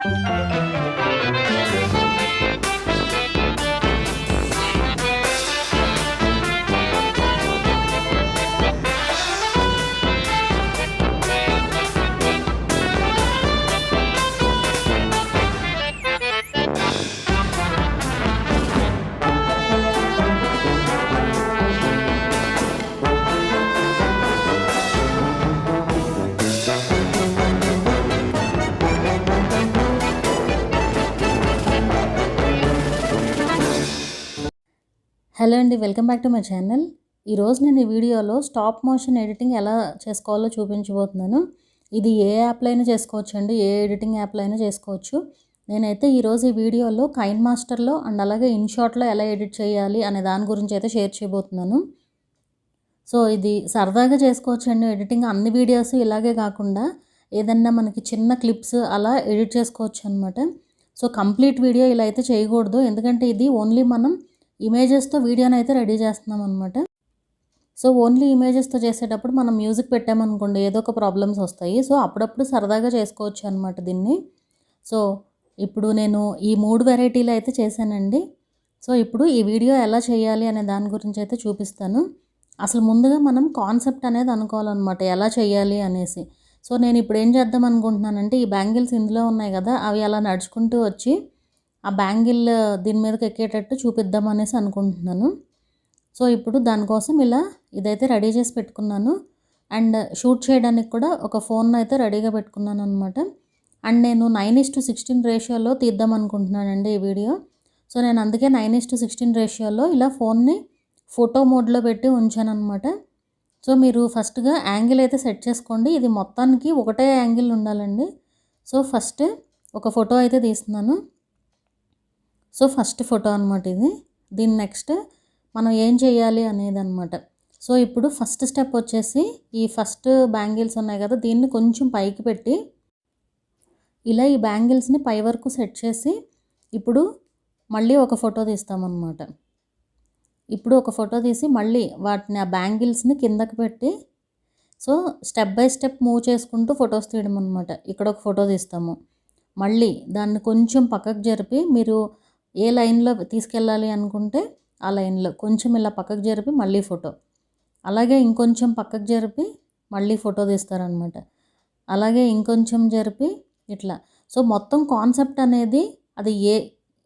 Hello అండి, welcome back to my channel. ఈరోజు నేను ఈ వీడియోలో స్టాప్ మోషన్ ఎడిటింగ్ ఎలా చేసుకోవాలో చూపించబోతున్నాను. ఇది ఏ యాప్లో అయినా చేసుకోవచ్చు అండి, ఏ ఎడిటింగ్ యాప్లో అయినా చేసుకోవచ్చు. నేనైతే ఈరోజు ఈ వీడియోలో కైన్ మాస్టర్లో అండ్ అలాగే ఇన్షాట్లో ఎలా ఎడిట్ చేయాలి అనే దాని గురించి అయితే షేర్ చేయబోతున్నాను. సో ఇది సరదాగా చేసుకోవచ్చు అండి ఎడిటింగ్. అన్ని వీడియోస్ ఇలాగే కాకుండా ఏదన్నా మనకి చిన్న క్లిప్స్ అలా ఎడిట్ చేసుకోవచ్చు అనమాట. సో కంప్లీట్ వీడియో ఇలా అయితే చేయకూడదు, ఎందుకంటే ఇది ఓన్లీ మనం ఇమేజెస్తో వీడియోని అయితే రెడీ చేస్తున్నాం అనమాట. సో ఓన్లీ ఇమేజెస్తో చేసేటప్పుడు మనం మ్యూజిక్ పెట్టామనుకోండి ఏదో ఒక ప్రాబ్లమ్స్ వస్తాయి. సో అప్పుడప్పుడు సరదాగా చేసుకోవచ్చు అనమాట దీన్ని. సో ఇప్పుడు నేను ఈ 3 వెరైటీలు అయితే చేశానండి. సో ఇప్పుడు ఈ వీడియో ఎలా చేయాలి అనే దాని గురించి అయితే చూపిస్తాను. అసలు ముందుగా మనం కాన్సెప్ట్ అనేది అనుకోవాలన్నమాట, ఎలా చేయాలి అనేసి. సో నేను ఇప్పుడు ఏం చేద్దాం అనుకుంటున్నానంటే, ఈ బ్యాంగిల్స్ ఇందులో ఉన్నాయి కదా, అవి అలా నడుచుకుంటూ వచ్చి ఆ బ్యాంగిల్ దీని మీదకి ఎక్కేటట్టు చూపిద్దాం అనేసి అనుకుంటున్నాను. సో ఇప్పుడు దానికోసం ఇలా ఇదైతే రెడీ చేసి పెట్టుకున్నాను. అండ్ షూట్ చేయడానికి కూడా ఒక ఫోన్ అయితే రెడీగా పెట్టుకున్నాను అనమాట. అండ్ నేను 9:16 రేషియోలో తీద్దాం అనుకుంటున్నానండి ఈ వీడియో. సో నేను అందుకే 9:16 రేషియోలో ఇలా ఫోన్ని ఫోటో మోడ్లో పెట్టి ఉంచాను అనమాట. సో మీరు ఫస్ట్గా యాంగిల్ అయితే సెట్ చేసుకోండి. ఇది మొత్తానికి ఒకటే యాంగిల్ ఉండాలండి. సో ఫస్ట్ ఒక ఫోటో అయితే తీస్తున్నాను. సో ఫస్ట్ ఫోటో అనమాట ఇది. దీని నెక్స్ట్ మనం ఏం చేయాలి అనేది అనమాట. సో ఇప్పుడు ఫస్ట్ స్టెప్ వచ్చేసి ఈ ఫస్ట్ బ్యాంగిల్స్ ఉన్నాయి కదా, దీన్ని కొంచెం పైకి పెట్టి ఇలా ఈ బ్యాంగిల్స్ని పై వరకు సెట్ చేసి ఇప్పుడు మళ్ళీ ఒక ఫోటో తీస్తామన్నమాట. ఇప్పుడు ఒక ఫోటో తీసి మళ్ళీ వాటిని ఆ బ్యాంగిల్స్ని కిందకి పెట్టి so step by step move చేసుకుంటూ ఫొటోస్ తీయడం అనమాట. ఇక్కడ ఒక ఫోటో తీస్తాము, మళ్ళీ దాన్ని కొంచెం పక్కకు జరిపి మీరు ఏ లైన్లో తీసుకెళ్ళాలి అనుకుంటే ఆ లైన్లో కొంచెం ఇలా పక్కకు జరిపి మళ్ళీ ఫోటో, అలాగే ఇంకొంచెం పక్కకు జరిపి మళ్ళీ ఫోటో తీస్తారనమాట. అలాగే ఇంకొంచెం జరిపి ఇట్లా. సో మొత్తం కాన్సెప్ట్ అనేది అది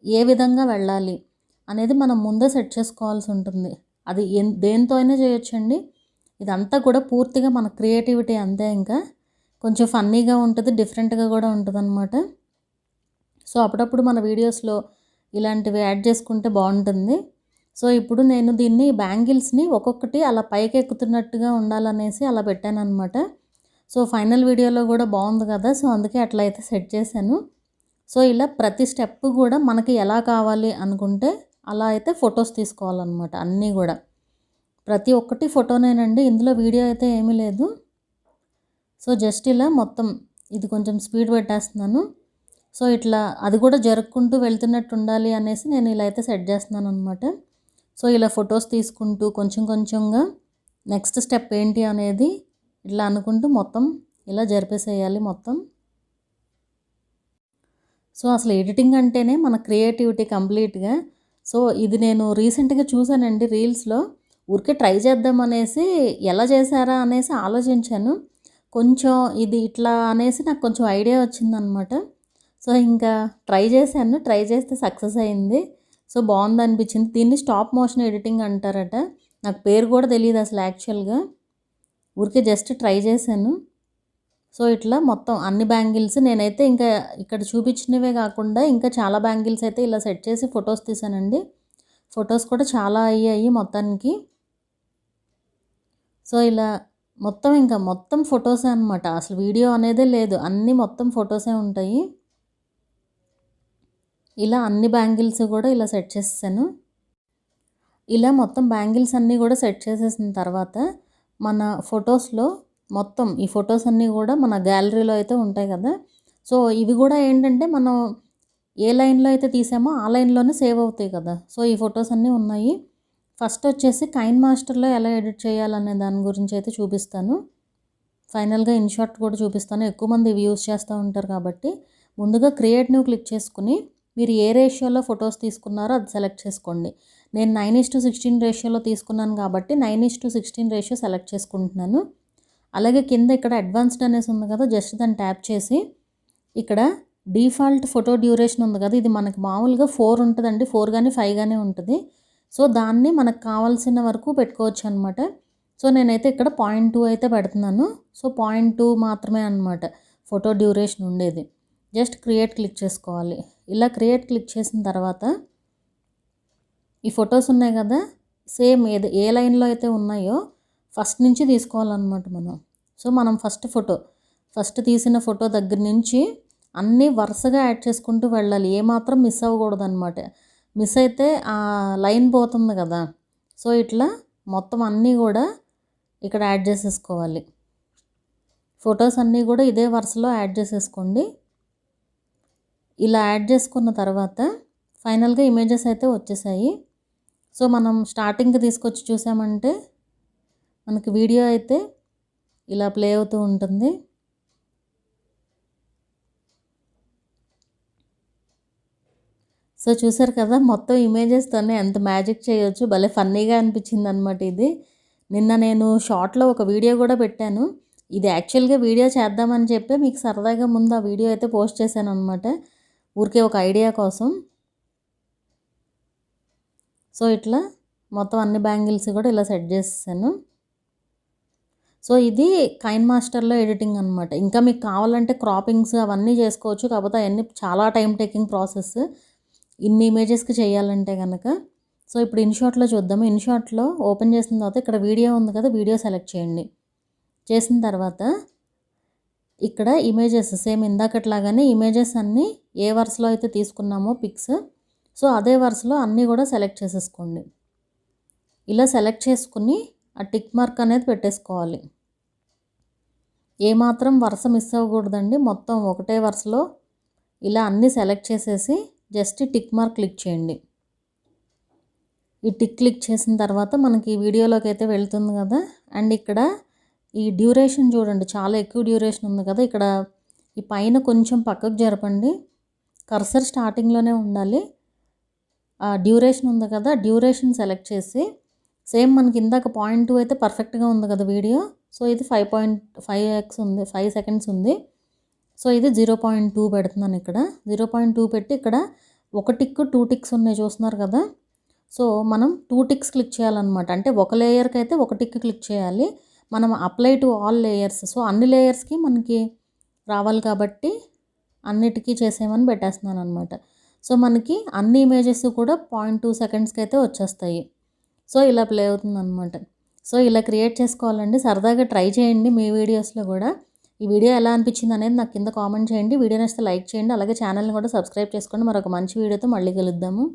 ఏ విధంగా వెళ్ళాలి అనేది మనం ముందే సెట్ చేసుకోవాల్సి ఉంటుంది. అది దేంతో అయినా చేయొచ్చండి. ఇదంతా కూడా పూర్తిగా మన క్రియేటివిటీ అంతే. ఇంకా కొంచెం ఫన్నీగా ఉంటుంది, డిఫరెంట్గా కూడా ఉంటుంది అనమాట. సో అప్పుడప్పుడు మన వీడియోస్లో ఇలాంటివి యాడ్ చేసుకుంటే బాగుంటుంది. సో ఇప్పుడు నేను దీన్ని బ్యాంగిల్స్ని ఒక్కొక్కటి అలా పైకి ఎక్కుతున్నట్టుగా ఉండాలనేసి అలా పెట్టాను అనమాట. సో ఫైనల్ వీడియోలో కూడా బాగుంది కదా, సో అందుకే అట్లా అయితే సెట్ చేశాను. సో ఇలా ప్రతి స్టెప్ కూడా మనకి ఎలా కావాలి అనుకుంటే అలా అయితే ఫొటోస్ తీసుకోవాలన్నమాట. అన్నీ కూడా ప్రతి ఒక్కటి ఫోటోనేనండి, ఇందులో వీడియో అయితే ఏమీ లేదు. సో జస్ట్ ఇలా మొత్తం ఇది కొంచెం స్పీడ్ పెట్టేస్తున్నాను. సో ఇట్లా అది కూడా జరుపుకుంటూ వెళ్తున్నట్టు ఉండాలి అనేసి నేను ఇలా అయితే సెట్ చేస్తున్నాను అనమాట. సో ఇలా ఫొటోస్ తీసుకుంటూ కొంచెం కొంచెంగా నెక్స్ట్ స్టెప్ ఏంటి అనేది ఇట్లా అనుకుంటూ మొత్తం ఇలా జరిపేసేయాలి మొత్తం. సో అసలు ఎడిటింగ్ అంటేనే మన క్రియేటివిటీ కంప్లీట్గా. సో ఇది నేను రీసెంట్గా చూసానండి రీల్స్లో. ఊరికే ట్రై చేద్దాం అనేసి ఎలా చేశారా అనేసి ఆలోచించాను. కొంచెం ఇది ఇట్లా అనేసి నాకు కొంచెం ఐడియా వచ్చిందనమాట. సో ఇంకా ట్రై చేశాను, ట్రై చేస్తే సక్సెస్ అయింది. సో బాగుంది అనిపించింది. దీన్ని స్టాప్ మోషన్ ఎడిటింగ్ అంటారట. నాకు పేరు కూడా తెలియదు అసలు యాక్చువల్గా, ఊరికే జస్ట్ ట్రై చేశాను. సో ఇట్లా మొత్తం అన్ని బ్యాంగిల్స్ నేనైతే ఇంకా ఇక్కడ చూపించినవే కాకుండా ఇంకా చాలా బ్యాంగిల్స్ అయితే ఇలా సెట్ చేసి ఫొటోస్ తీసానండి. ఫొటోస్ కూడా చాలా అయ్యాయి మొత్తానికి. సో ఇలా మొత్తం ఫొటోసే అనమాట. అసలు వీడియో అనేదే లేదు, అన్నీ మొత్తం ఫొటోసే ఉంటాయి. ఇలా అన్ని బ్యాంగిల్స్ కూడా ఇలా సెట్ చేసేసాను. ఇలా మొత్తం బ్యాంగిల్స్ అన్నీ కూడా సెట్ చేసేసిన తర్వాత మన ఫొటోస్లో మొత్తం ఈ ఫొటోస్ అన్నీ కూడా మన గ్యాలరీలో అయితే ఉంటాయి కదా. సో ఇవి కూడా ఏంటంటే మనం ఏ లైన్లో అయితే తీసామో ఆ లైన్లోనే సేవ్ అవుతాయి కదా. సో ఈ ఫొటోస్ అన్నీ ఉన్నాయి. ఫస్ట్ వచ్చేసి కైన్ మాస్టర్లో ఎలా ఎడిట్ చేయాలనే దాని గురించి అయితే చూపిస్తాను. ఫైనల్గా ఇన్షాట్ కూడా చూపిస్తాను. ఎక్కువ మంది ఇవి యూస్ చేస్తూ ఉంటారు కాబట్టి ముందుగా క్రియేట్ న్యూ క్లిక్ చేసుకుని మీరు ఏ రేషియోలో ఫొటోస్ తీసుకున్నారో అది సెలెక్ట్ చేసుకోండి. నేను 9:16 రేషియోలో తీసుకున్నాను కాబట్టి 9:16 రేషియో సెలెక్ట్ చేసుకుంటున్నాను. అలాగే కింద ఇక్కడ అడ్వాన్స్డ్ అనేసి ఉంది కదా, జస్ట్ దాన్ని ట్యాప్ చేసి ఇక్కడ డిఫాల్ట్ ఫోటో డ్యూరేషన్ ఉంది కదా, ఇది మనకి మామూలుగా 4 ఉంటుందండి. 4 కానీ 5 కానీ ఉంటుంది. సో దాన్ని మనకు కావాల్సిన వరకు పెట్టుకోవచ్చు అనమాట. సో నేనైతే ఇక్కడ 0.2 అయితే పెడుతున్నాను. సో 0.2 మాత్రమే అనమాట ఫోటో డ్యూరేషన్ ఉండేది. జస్ట్ క్రియేట్ క్లిక్ చేసుకోవాలి. ఇలా క్రియేట్ క్లిక్ చేసిన తర్వాత ఈ ఫొటోస్ ఉన్నాయి కదా, సేమ్ ఏ లైన్లో అయితే ఉన్నాయో ఫస్ట్ నుంచి తీసుకోవాలన్నమాట మనం. సో మనం ఫస్ట్ తీసిన ఫోటో దగ్గర నుంచి అన్నీ వరుసగా యాడ్ చేసుకుంటూ వెళ్ళాలి. ఏమాత్రం మిస్ అవ్వకూడదు అనమాట. మిస్ అయితే ఆ లైన్ పోతుంది కదా. సో ఇట్లా మొత్తం అన్నీ కూడా ఇక్కడ యాడ్ చేసేసుకోవాలి. ఫొటోస్ అన్నీ కూడా ఇదే వరుసలో యాడ్ చేసేసుకోండి. ఇలా యాడ్ చేసుకున్న తర్వాత ఫైనల్గా ఇమేజెస్ అయితే వచ్చేసాయి. సో మనం స్టార్టింగ్కి తీసుకొచ్చి చూసామంటే మనకి వీడియో అయితే ఇలా ప్లే అవుతూ ఉంటుంది. సో చూసారు కదా, మొత్తం ఇమేజెస్తోనే ఎంత మ్యాజిక్ చేయొచ్చు. భలే ఫన్నీగా అనిపించింది అనమాట ఇది. నిన్న నేను షార్ట్లో ఒక వీడియో కూడా పెట్టాను. ఇది యాక్చువల్గా వీడియో చేద్దామని చెప్పి మీకు సరదాగా ముందు ఆ వీడియో అయితే పోస్ట్ చేశాను అనమాట, ఊరికే ఒక ఐడియా కోసం. సో ఇట్లా మొత్తం అన్ని బ్యాంగిల్స్ కూడా ఇలా సెట్ చేసేసాను. సో ఇది కైన్ మాస్టర్లో ఎడిటింగ్ అనమాట. ఇంకా మీకు కావాలంటే క్రాపింగ్స్ అవన్నీ చేసుకోవచ్చు. కాకపోతే అవన్నీ చాలా టైం టేకింగ్ ప్రాసెస్ ఇన్ని ఇమేజెస్కి చేయాలంటే కనుక. సో ఇప్పుడు ఇన్షాట్లో చూద్దాము. ఇన్షాట్లో ఓపెన్ చేసిన తర్వాత ఇక్కడ వీడియో ఉంది కదా, వీడియో సెలెక్ట్ చేయండి. చేసిన తర్వాత ఇక్కడ ఇమేజెస్ సేమ్ ఇందాకట్లాగానే ఇమేజెస్ అన్నీ ఏ వరుసలో అయితే తీసుకున్నామో పిక్స్, సో అదే వరుసలో అన్నీ కూడా సెలెక్ట్ చేసేసుకోండి. ఇలా సెలెక్ట్ చేసుకుని ఆ టిక్ మార్క్ అనేది పెట్టేసుకోవాలి. ఏమాత్రం వరుస మిస్ అవ్వకూడదండి. మొత్తం ఒకటే వరుసలో ఇలా అన్నీ సెలెక్ట్ చేసేసి జస్ట్ టిక్ మార్క్ క్లిక్ చేయండి. ఈ టిక్ క్లిక్ చేసిన తర్వాత మనకి వీడియోలోకి అయితే వెళ్తుంది కదా. అండ్ ఇక్కడ ఈ డ్యూరేషన్ చూడండి, చాలా ఎక్కువ డ్యూరేషన్ ఉంది కదా. ఇక్కడ ఈ పైన కొంచెం పక్కకు జరపండి. కర్సర్ స్టార్టింగ్లోనే ఉండాలి. ఆ డ్యూరేషన్ ఉంది కదా, డ్యూరేషన్ సెలెక్ట్ చేసి సేమ్ మనకి ఇందాక 0.2 అయితే పర్ఫెక్ట్గా ఉంది కదా వీడియో. సో ఇది 5.5x ఉంది, 5 సెకండ్స్ ఉంది. సో ఇది 0.2 పెడుతున్నాను ఇక్కడ. 0.2 పెట్టి ఇక్కడ ఒక టిక్ 2 టిక్స్ ఉన్నాయి చూస్తున్నారు కదా. సో మనం 2 టిక్స్ క్లిక్ చేయాలన్నమాట. అంటే ఒక లేయర్కి అయితే ఒక టిక్ క్లిక్ చేయాలి. మనం apply to all layers, so అన్ని లేయర్స్కి మనకి రావాలి కాబట్టి అన్నిటికీ చేసేయమని పెట్టేస్తున్నాను అనమాట. సో మనకి అన్ని ఇమేజెస్ కూడా 0.2 సెకండ్స్కి అయితే వచ్చేస్తాయి. సో ఇలా ప్లే అవుతుందన్నమాట. సో ఇలా క్రియేట్ చేసుకోవాలండి. సరదాగా ట్రై చేయండి మీ వీడియోస్లో కూడా. ఈ వీడియో ఎలా అనిపించింది అనేది నాకు కింద కామెంట్ చేయండి. వీడియో నచ్చితే లైక్ చేయండి. అలాగే ఛానల్ని కూడా సబ్స్క్రైబ్ చేసుకోండి. మరొక మంచి వీడియోతో మళ్ళీ కలుద్దాము.